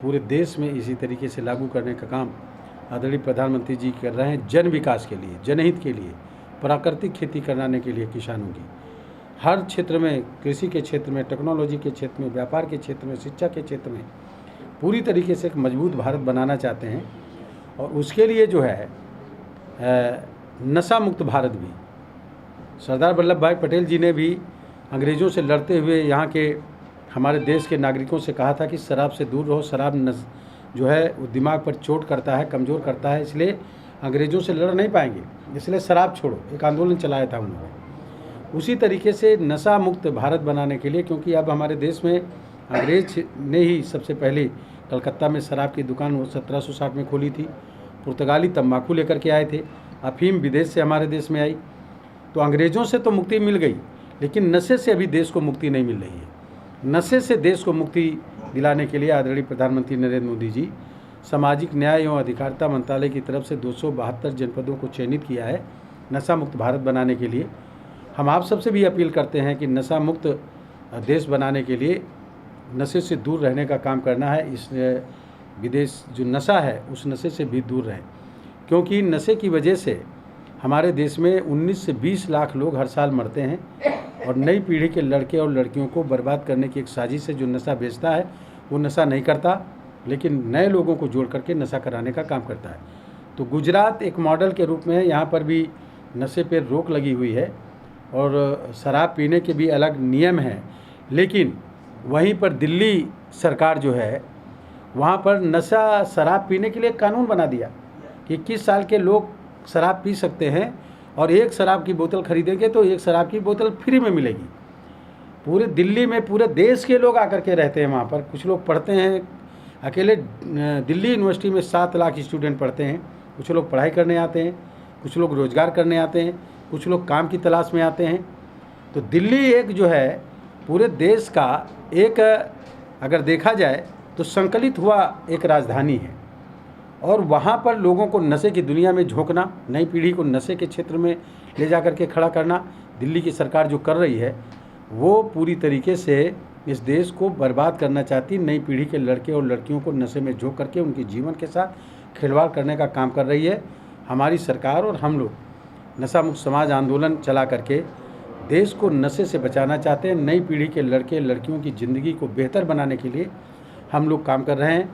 पूरे देश में इसी तरीके से लागू करने का काम आदरणीय प्रधानमंत्री जी कर रहे हैं, जन विकास के लिए, जनहित के लिए, प्राकृतिक खेती कराने के लिए किसानों की। हर क्षेत्र में, कृषि के क्षेत्र में, टेक्नोलॉजी के क्षेत्र में, व्यापार के क्षेत्र में, शिक्षा के क्षेत्र में पूरी तरीके से एक मजबूत भारत बनाना चाहते हैं। और उसके लिए जो है नशा मुक्त भारत भी, सरदार वल्लभ भाई पटेल जी ने भी अंग्रेज़ों से लड़ते हुए यहाँ के हमारे देश के नागरिकों से कहा था कि शराब से दूर रहो, शराब जो है वो दिमाग पर चोट करता है, कमज़ोर करता है, इसलिए अंग्रेज़ों से लड़ नहीं पाएंगे, इसलिए शराब छोड़ो, एक आंदोलन चलाया था उन्होंने। उसी तरीके से नशा मुक्त भारत बनाने के लिए, क्योंकि अब हमारे देश में अंग्रेज ने ही सबसे पहले कलकत्ता में शराब की दुकान 1760 में खोली थी। पुर्तगाली तंबाकू लेकर के आए थे, अफीम विदेश से हमारे देश में आई। तो अंग्रेज़ों से तो मुक्ति मिल गई, लेकिन नशे से अभी देश को मुक्ति नहीं मिल रही है। नशे से देश को मुक्ति दिलाने के लिए आदरणीय प्रधानमंत्री नरेंद्र मोदी जी सामाजिक न्याय एवं अधिकारिता मंत्रालय की तरफ से 272 जनपदों को चयनित किया है नशा मुक्त भारत बनाने के लिए। हम आप सबसे भी अपील करते हैं कि नशा मुक्त देश बनाने के लिए नशे से दूर रहने का काम करना है। इस विदेश जो नशा है उस नशे से भी दूर रहें, क्योंकि नशे की वजह से हमारे देश में 19 से 20 लाख लोग हर साल मरते हैं। और नई पीढ़ी के लड़के और लड़कियों को बर्बाद करने की एक साजिश है। जो नशा बेचता है वो नशा नहीं करता, लेकिन नए लोगों को जोड़ करके नशा कराने का काम करता है। तो गुजरात एक मॉडल के रूप में है, यहाँ पर भी नशे पर रोक लगी हुई है और शराब पीने के भी अलग नियम हैं। लेकिन वहीं पर दिल्ली सरकार जो है वहाँ पर नशा शराब पीने के लिए कानून बना दिया कि 21 साल के लोग शराब पी सकते हैं और एक शराब की बोतल खरीदेंगे तो एक शराब की बोतल फ्री में मिलेगी। पूरे दिल्ली में पूरे देश के लोग आकर के रहते हैं वहाँ पर। कुछ लोग पढ़ते हैं, अकेले दिल्ली यूनिवर्सिटी में 7 लाख स्टूडेंट पढ़ते हैं। कुछ लोग पढ़ाई करने आते हैं, कुछ लोग रोज़गार करने आते हैं, कुछ लोग काम की तलाश में आते हैं। तो दिल्ली एक जो है पूरे देश का एक, अगर देखा जाए तो संकलित हुआ एक राजधानी है। और वहाँ पर लोगों को नशे की दुनिया में झोंकना, नई पीढ़ी को नशे के क्षेत्र में ले जा कर के खड़ा करना, दिल्ली की सरकार जो कर रही है वो पूरी तरीके से इस देश को बर्बाद करना चाहती। नई पीढ़ी के लड़के और लड़कियों को नशे में झोंक करके उनके जीवन के साथ खिलवाड़ करने का काम कर रही है हमारी सरकार। और हम लोग नशा मुक्त समाज आंदोलन चला करके देश को नशे से बचाना चाहते हैं। नई पीढ़ी के लड़के लड़कियों की ज़िंदगी को बेहतर बनाने के लिए हम लोग काम कर रहे हैं।